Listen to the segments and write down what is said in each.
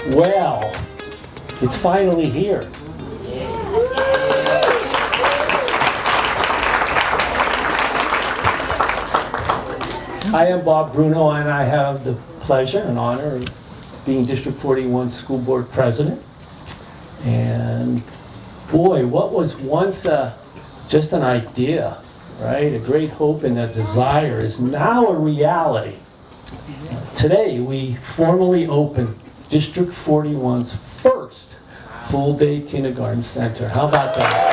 Well, it's finally here. I am Bob Bruno, and I have the pleasure and honor of being District 41 School Board President. And boy, what was once just an idea, right? A great hope and a desire is now a reality. Today, we formally open District 41's first full-day kindergarten center. How about that?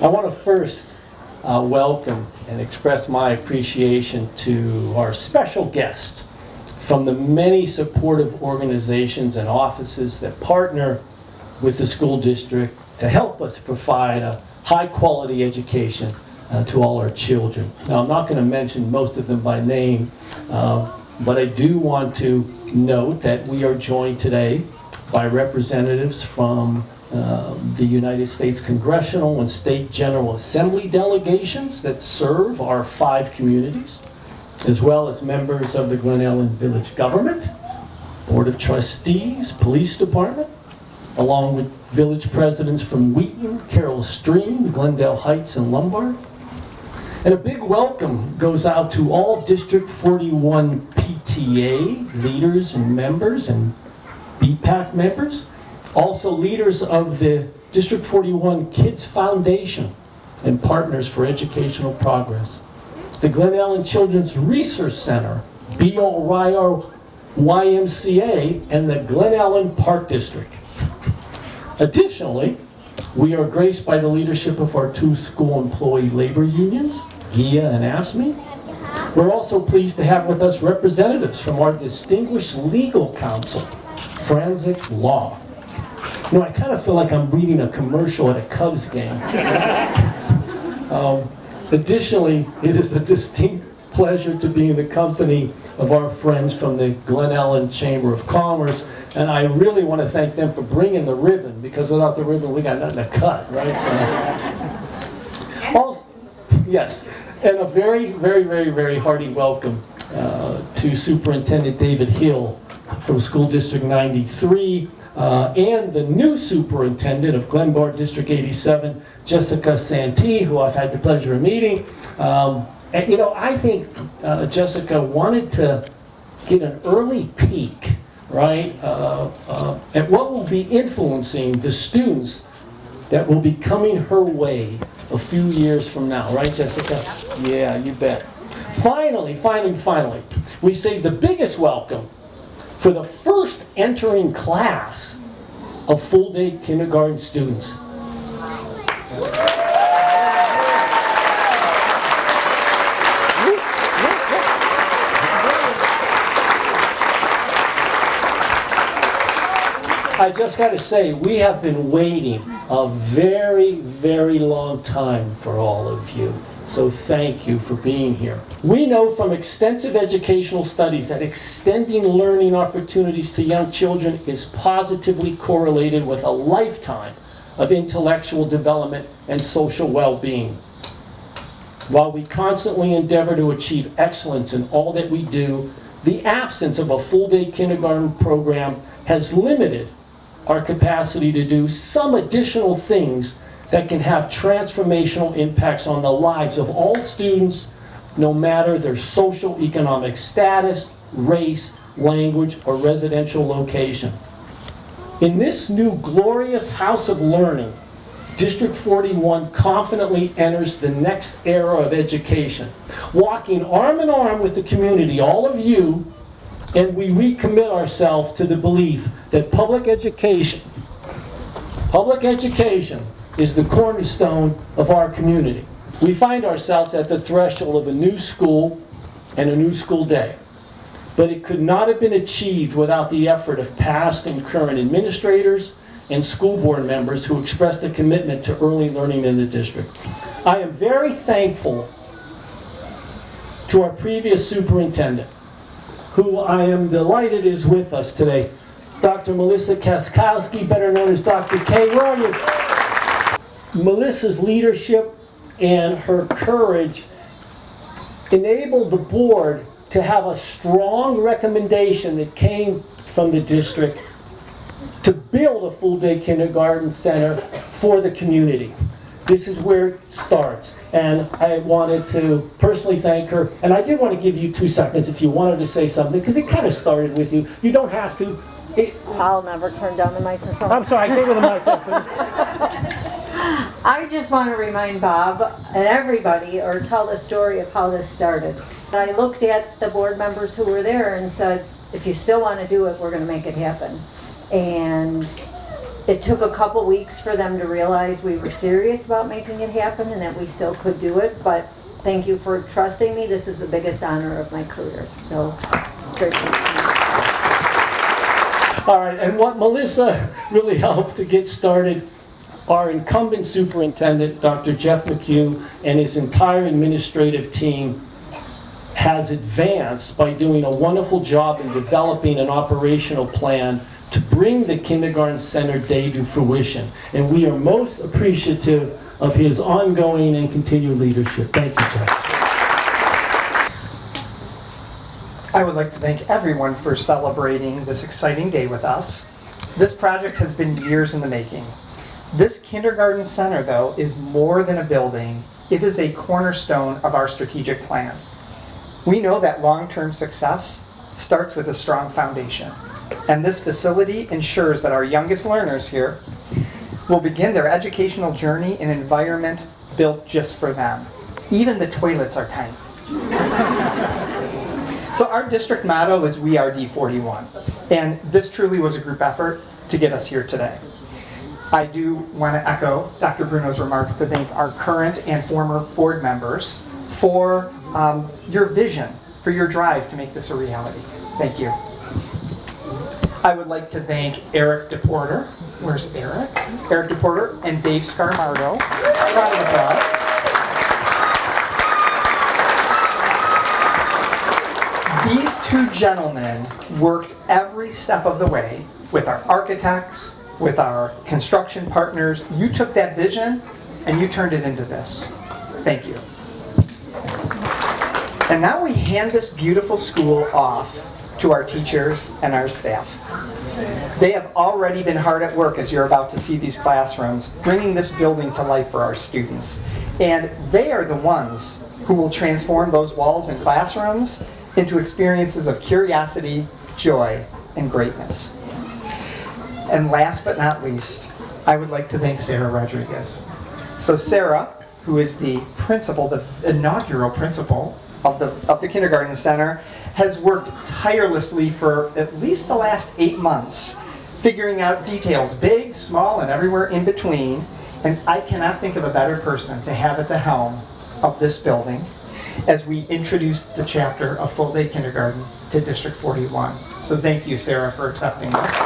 I want to first welcome and express my appreciation to our special guest from the many supportive organizations and offices that partner with the school district to help us provide a high-quality education to all our children. Now, I'm not going to mention most of them by name, but I do want to note that we are joined today by representatives from the United States Congressional and State General Assembly delegations that serve our 5 communities, as well as members of the Glen Ellyn Village Government, Board of Trustees, Police Department, along with village presidents from Wheaton, Carroll Stream, Glendale Heights, and Lombard. And a big welcome goes out to all District 41 PTA leaders and members and BPAC members, also leaders of the District 41 Kids Foundation and Partners for Educational Progress, the Glen Ellyn Children's Research Center, BOYR YMCA, and the Glen Ellyn Park District. Additionally, we are graced by the leadership of our 2 school employee labor unions, GIA and AFSCME. We're also pleased to have with us representatives from our distinguished legal counsel, Forensic Law. You know, I kind of feel like I'm reading a commercial at a Cubs game. Additionally, it is a distinct pleasure to be in the company of our friends from the Glen Ellyn Chamber of Commerce, and I really want to thank them for bringing the ribbon, because without the ribbon, we got nothing to cut, right? So, also, yes, and a very, very, very, very hearty welcome to Superintendent David Hill from School District 93, and the new superintendent of Glenbard District 87, Jessica Santee, who I've had the pleasure of meeting. And you know, I think Jessica wanted to get an early peek, right, at what will be influencing the students that will be coming her way a few years from now, right, Jessica? Yeah, you bet. Finally, we saved the biggest welcome for the first entering class of full-day kindergarten students. I just got to say, we have been waiting a very, very long time for all of you. So thank you for being here. We know from extensive educational studies that extending learning opportunities to young children is positively correlated with a lifetime of intellectual development and social well-being. While we constantly endeavor to achieve excellence in all that we do, the absence of a full-day kindergarten program has limited our capacity to do some additional things that can have transformational impacts on the lives of all students, no matter their social economic status, race, language, or residential location. In this new glorious house of learning, District 41 confidently enters the next era of education, walking arm in arm with the community, all of you, and we recommit ourselves to the belief that public education is the cornerstone of our community. We find ourselves at the threshold of a new school and a new school day. But it could not have been achieved without the effort of past and current administrators and school board members who expressed a commitment to early learning in the district. I am very thankful to our previous superintendent, who I am delighted is with us today, Dr. Melissa Kaskowski, better known as Dr. K. Where are you? Melissa's leadership and her courage enabled the board to have a strong recommendation that came from the district to build a full-day kindergarten center for the community. This is where it starts, and I wanted to personally thank her, and I did want to give you 2 seconds if you wanted to say something, because it kind of started with you. You don't have to. I'll never turn down the microphone. I'm sorry, I gave her the microphone. I just want to remind Bob and everybody, or tell the story of how this started. I looked at the board members who were there and said, if you still want to do it, we're going to make it happen. And it took a couple weeks for them to realize we were serious about making it happen and that we still could do it. But thank you for trusting me. This is the biggest honor of my career. So, grateful. All right, and what Melissa really helped to get started, our incumbent superintendent, Dr. Jeff McHugh, and his entire administrative team has advanced by doing a wonderful job in developing an operational plan to bring the Kindergarten Center Day to fruition. And we are most appreciative of his ongoing and continued leadership. Thank you, Jeff. I would like to thank everyone for celebrating this exciting day with us. This project has been years in the making. This kindergarten center, though, is more than a building. It is a cornerstone of our strategic plan. We know that long-term success starts with a strong foundation, and this facility ensures that our youngest learners here will begin their educational journey in an environment built just for them. Even the toilets are tiny. So our district motto is "We are D41," and this truly was a group effort to get us here today. I do want to echo Dr. Bruno's remarks to thank our current and former board members for your vision, for your drive to make this a reality. Thank you. I would like to thank Eric DePorter. Where's Eric? Eric DePorter and Dave Scarmardo. Round of applause. These 2 gentlemen worked every step of the way with our architects, with our construction partners. You took that vision and you turned it into this. Thank you. And now we hand this beautiful school off to our teachers and our staff. They have already been hard at work, as you're about to see these classrooms, bringing this building to life for our students. And they are the ones who will transform those walls and classrooms into experiences of curiosity, joy, and greatness. And last but not least, I would like to thank Sarah Rodriguez. So Sarah, who is the principal, the inaugural principal of the Kindergarten Center, has worked tirelessly for at least the last 8 months, figuring out details, big, small, and everywhere in between. And I cannot think of a better person to have at the helm of this building as we introduce the chapter of full day kindergarten to District 41. So thank you, Sarah, for accepting this.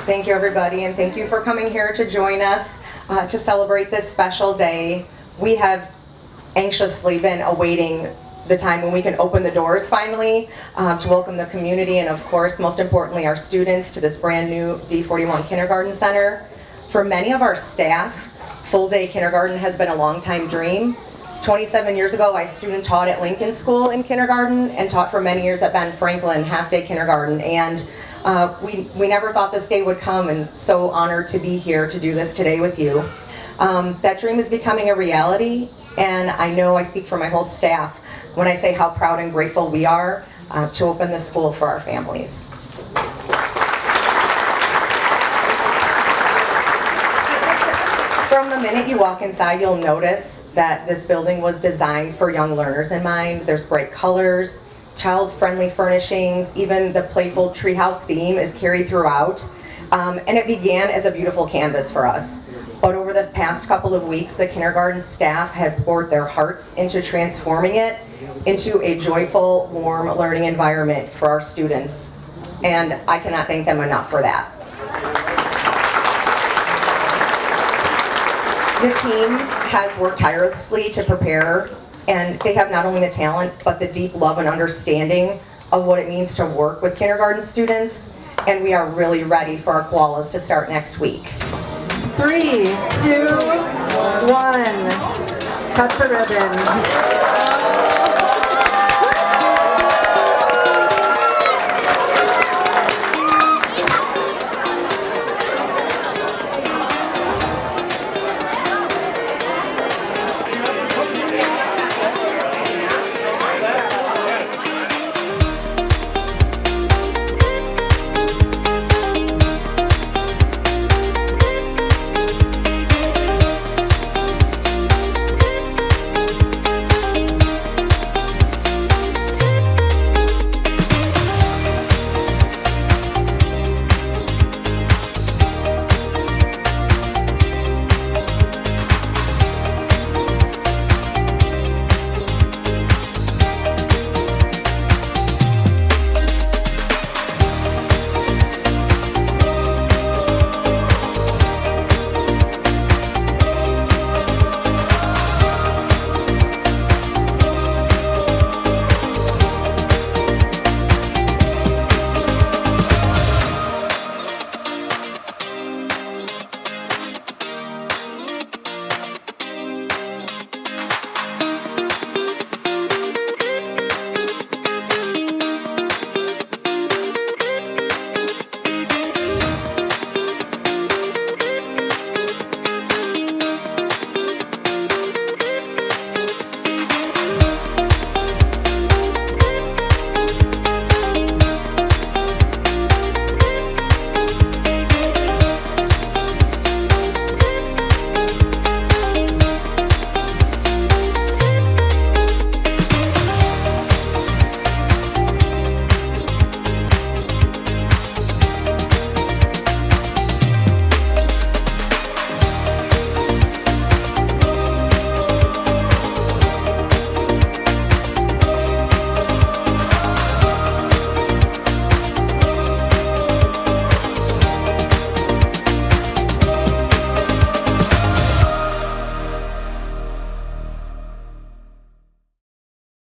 Thank you, everybody, and thank you for coming here to join us to celebrate this special day. We have anxiously been awaiting the time when we can open the doors finally to welcome the community and, of course, most importantly, our students to this brand new D41 Kindergarten Center. For many of our staff, full-day kindergarten has been a long-time dream. 27 years ago, I student taught at Lincoln School in kindergarten and taught for many years at Ben Franklin half-day kindergarten. And we never thought this day would come, and so honored to be here to do this today with you. That dream is becoming a reality, and I know I speak for my whole staff when I say how proud and grateful we are to open this school for our families. From the minute you walk inside, you'll notice that this building was designed for young learners in mind. There's bright colors, child-friendly furnishings, even the playful treehouse theme is carried throughout. And it began as a beautiful canvas for us. But over the past couple of weeks, the kindergarten staff had poured their hearts into transforming it into a joyful, warm learning environment for our students. And I cannot thank them enough for that. The team has worked tirelessly to prepare, and they have not only the talent, but the deep love and understanding of what it means to work with kindergarten students, and we are really ready for our koalas to start next week. 3, 2, 1. Cut the ribbon.